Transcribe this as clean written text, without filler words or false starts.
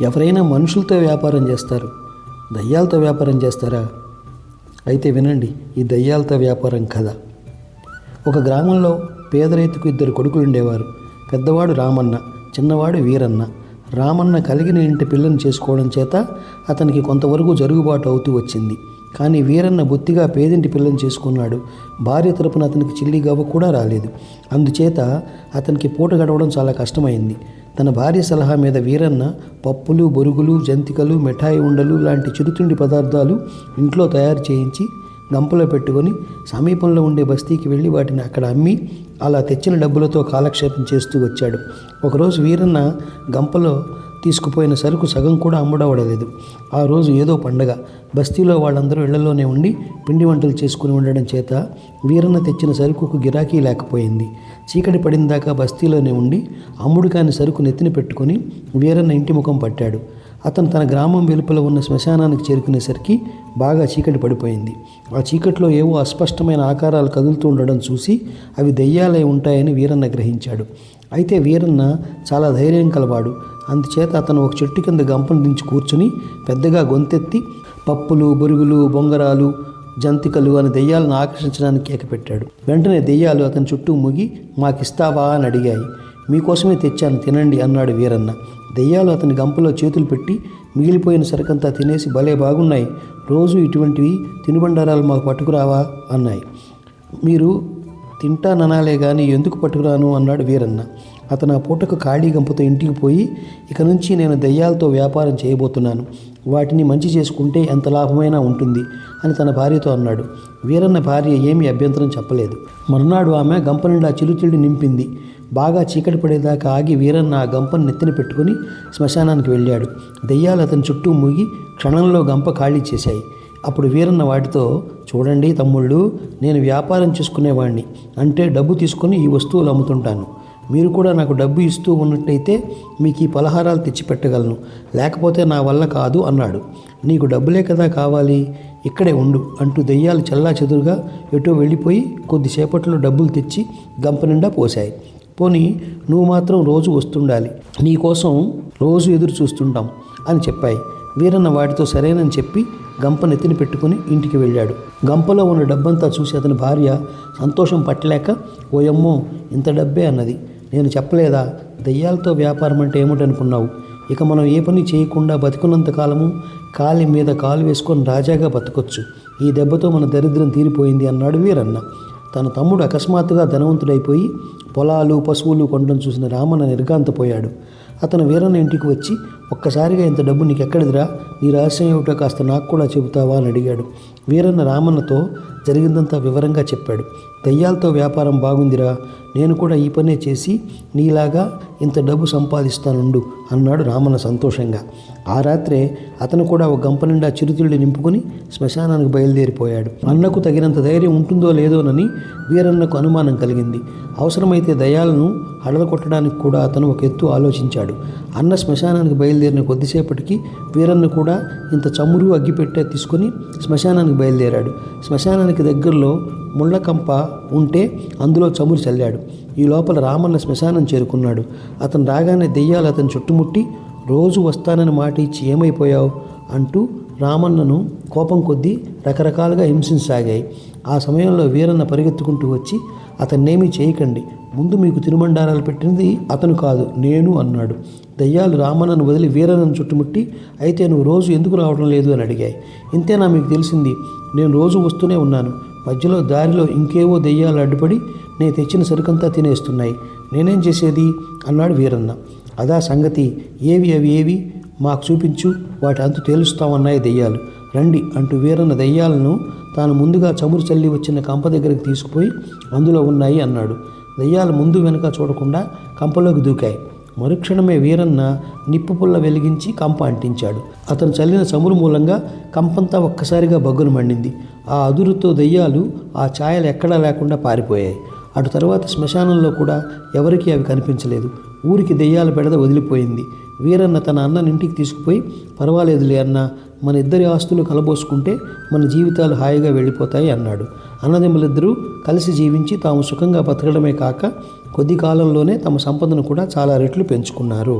ఎవరైనా మనుషులతో వ్యాపారం చేస్తారు, దయ్యాలతో వ్యాపారం చేస్తారా? అయితే వినండి ఈ దయ్యాలతో వ్యాపారం కథ. ఒక గ్రామంలో పేద రైతుకు 2 కొడుకులు ఉండేవారు. పెద్దవాడు రామన్న, చిన్నవాడు వీరన్న. రామన్న కలిగిన ఇంటి పిల్లని చేసుకోవడం చేత అతనికి కొంతవరకు జరుగుబాటు అవుతూ వచ్చింది. కానీ వీరన్న బొత్తిగా పేదింటి పిల్లని చేసుకున్నాడు. భార్య తరపున అతనికి చిల్లి గవ్వ కూడా రాలేదు. అందుచేత అతనికి పూట గడవడం చాలా కష్టమైంది. తన భార్య సలహా మీద వీరన్న పప్పులు, బొరుగులు, జంతికలు, మిఠాయి ఉండలు లాంటి చిరుతిండి పదార్థాలు ఇంట్లో తయారు చేయించి గంపలో పెట్టుకొని సమీపంలో ఉండే బస్తీకి వెళ్ళి వాటిని అక్కడ అమ్మి అలా తెచ్చిన డబ్బులతో కాలక్షేపం చేస్తూ వచ్చాడు. ఒకరోజు వీరన్న గంపలో తీసుకుపోయిన సరుకు సగం కూడా అమ్ముడవడలేదు. ఆ రోజు ఏదో పండగ. బస్తీలో వాళ్ళందరూ ఇళ్లలోనే ఉండి పిండి వంటలు చేసుకుని ఉండడం చేత వీరన్న తెచ్చిన సరుకుకు గిరాకీ లేకపోయింది. చీకటి పడిన దాకా బస్తీలోనే ఉండి అమ్ముడు కాని సరుకు నెత్తిన పెట్టుకుని వీరన్న ఇంటి ముఖం పట్టాడు. అతను తన గ్రామం వెలుపల ఉన్న శ్మశానానికి చేరుకునేసరికి బాగా చీకటి పడిపోయింది. ఆ చీకట్లో ఏవో అస్పష్టమైన ఆకారాలు కదులుతూ ఉండడం చూసి అవి దెయ్యాలై ఉంటాయని వీరన్న గ్రహించాడు. అయితే వీరన్న చాలా ధైర్యం కలవాడు. అందుచేత అతను ఒక చెట్టు కింద గంపను దించి కూర్చుని పెద్దగా గొంతెత్తి పప్పులు, బొరుగులు, బొంగరాలు, జంతికలు అని దెయ్యాలను ఆకర్షించడానికి కేకపెట్టాడు. వెంటనే దెయ్యాలు అతని చుట్టూ ముగి మాకిస్తావా అని అడిగాయి. మీకోసమే తెచ్చాను తినండి అన్నాడు వీరన్న. దెయ్యాలు అతని గంపలో చేతులు పెట్టి మిగిలిపోయిన సరుకంతా తినేసి భలే బాగున్నాయి, రోజు ఇటువంటివి తినుబండారాలు మాకు పట్టుకురావా అన్నాయి. మీరు తింటాననాలే కానీ ఎందుకు పట్టుకురాను అన్నాడు వీరన్న. అతను ఆ పూటకు ఖాళీ గంపతో ఇంటికి పోయి ఇక నుంచి నేను దెయ్యాలతో వ్యాపారం చేయబోతున్నాను, వాటిని మంచి చేసుకుంటే ఎంత లాభమైనా ఉంటుంది అని తన భార్యతో అన్నాడు. వీరన్న భార్య ఏమీ అభ్యంతరం చెప్పలేదు. మరునాడు ఆమె గంప నిండా చిరుతిళ్ళు నింపింది. బాగా చీకటి పడేదాకా ఆగి వీరన్న ఆ గంపను నెత్తిన పెట్టుకుని శ్మశానానికి వెళ్ళాడు. దెయ్యాలు అతని చుట్టూ మూగి క్షణంలో గంప ఖాళీ చేశాయి. అప్పుడు వీరన్న వాటితో, చూడండి తమ్ముళ్ళు, నేను వ్యాపారం చేసుకునేవాడిని, అంటే డబ్బు తీసుకొని ఈ వస్తువులు అమ్ముతుంటాను. మీరు కూడా నాకు డబ్బు ఇస్తూ ఉన్నట్టయితే మీకు ఈ పలహారాలు తెచ్చిపెట్టగలను, లేకపోతే నా వల్ల కాదు అన్నాడు. నీకు డబ్బులే కదా కావాలి, ఇక్కడే ఉండు అంటూ దెయ్యాలు చల్లా చెదురుగా ఎటో వెళ్ళిపోయి కొద్దిసేపట్లో డబ్బులు తెచ్చి గంప నిండా పోశాయి. పోనీ నువ్వు మాత్రం రోజు వస్తుండాలి, నీకోసం రోజు ఎదురు చూస్తుంటాం అని చెప్పాయి. వీరన్న వాటితో సరేనని చెప్పి గంప నెత్తిని పెట్టుకుని ఇంటికి వెళ్ళాడు. గంపలో ఉన్న డబ్బంతా చూసి అతని భార్య సంతోషం పట్టలేక, ఓయమ్మో ఇంత డబ్బే అన్నది. నేను చెప్పలేదా దెయ్యాలతో వ్యాపారం అంటే ఏమిటనుకున్నావు? ఇక మనం ఏ పని చేయకుండా బతికున్నంత కాలము కాలి మీద కాలు వేసుకొని రాజాగా బతకొచ్చు. ఈ దెబ్బతో మన దరిద్రం తీరిపోయింది అన్నాడు వీరన్న. తన తమ్ముడు అకస్మాత్తుగా ధనవంతుడైపోయి పొలాలు, పశువులు కొనడం చూసిన రామన్న నిర్ఘాంతపోయాడు. అతను వీరన్న ఇంటికి వచ్చి, ఒక్కసారిగా ఇంత డబ్బు నీకెక్కడిదిరా, నీ రహస్యం ఏమిటో కాస్త నాకు కూడా చెబుతావా అని అడిగాడు. వీరన్న రామన్నతో జరిగిందంతా వివరంగా చెప్పాడు. దయ్యాలతో వ్యాపారం బాగుందిరా, నేను కూడా ఈ పనే చేసి నీలాగా ఇంత డబ్బు సంపాదిస్తానుండు అన్నాడు రామన్న సంతోషంగా. ఆ రాత్రే అతను కూడా ఒక గంప నిండా చిరుతిళ్ళు నింపుకొని శ్మశానానికి బయలుదేరిపోయాడు. అన్నకు తగినంత ధైర్యం ఉంటుందో లేదోనని వీరన్నకు అనుమానం కలిగింది. అవసరమైతే దయ్యాలను హడలు కొట్టడానికి కూడా అతను ఒక ఎత్తు ఆలోచించాడు. అన్న శ్మశానానికి బయలుదేరిన కొద్దిసేపటికి వీరన్న కూడా ఇంత చమురు, అగ్గిపెట్టె తీసుకుని శ్మశానానికి బయలుదేరాడు. శ్మశానానికి దగ్గరలో ముళ్ళకంప ఉంటే అందులో చమురు చల్లాడు. ఈ లోపల రామన్న శ్మశానం చేరుకున్నాడు. అతను రాగానే దెయ్యాలు అతను చుట్టుముట్టి, రోజు వస్తానని మాట ఇచ్చి ఏమైపోయావు అంటూ రామన్నను కోపం కొద్దీ రకరకాలుగా హింసించసాగాయి. ఆ సమయంలో వీరన్న పరిగెత్తుకుంటూ వచ్చి, అతన్నేమీ చేయకండి, ముందు మీకు తినుబండారాలు పెట్టినది అతను కాదు నేను అన్నాడు. దయ్యాలు రామన్నను వదిలి వీరన్నను చుట్టుముట్టి, అయితే నువ్వు రోజు ఎందుకు రావడం లేదు అని అడిగాయి. ఇంతేనా మీకు తెలిసింది? నేను రోజు వస్తూనే ఉన్నాను, మధ్యలో దారిలో ఇంకేవో దెయ్యాలు అడ్డుపడి నేను తెచ్చిన సరుకంతా తినేస్తున్నాయి, నేనేం చేసేది అన్నాడు వీరన్న. అదా సంగతి, ఏవి మాకు చూపించు, వాటి అంతు తేలుస్తామన్నాయి దెయ్యాలు. రండి అంటూ వీరన్న దెయ్యాలను తాను ముందుగా చమురు చల్లి వచ్చిన కంప దగ్గరికి తీసుకుపోయి అందులో ఉన్నాయి అన్నాడు. దెయ్యాలు ముందు వెనుక చూడకుండా కంపలోకి దూకాయి. మరుక్షణమే వీరన్న నిప్పు పుల్ల వెలిగించి కంప అంటించాడు. అతను చల్లిన చమురు మూలంగా కంపంతా ఒక్కసారిగా బగ్గున మండింది. ఆ అదురుతో దెయ్యాలు ఆ ఛాయలు ఎక్కడా లేకుండా పారిపోయాయి. అటు తర్వాత శ్మశానంలో కూడా ఎవరికీ అవి కనిపించలేదు. ఊరికి దెయ్యాల బెడద వదిలిపోయింది. వీరన్న తన అన్నని ఇంటికి తీసుకుపోయి, పర్వాలేదులే అన్న, మన ఇద్దరి ఆస్తులు కలబోసుకుంటే మన జీవితాలు హాయిగా వెళ్ళిపోతాయి అన్నాడు. అన్నదమ్ములిద్దరూ కలిసి జీవించి తాము సుఖంగా బతకడమే కాక కొద్ది కాలంలోనే తమ సంపదను కూడా చాలా రెట్లు పెంచుకున్నారు.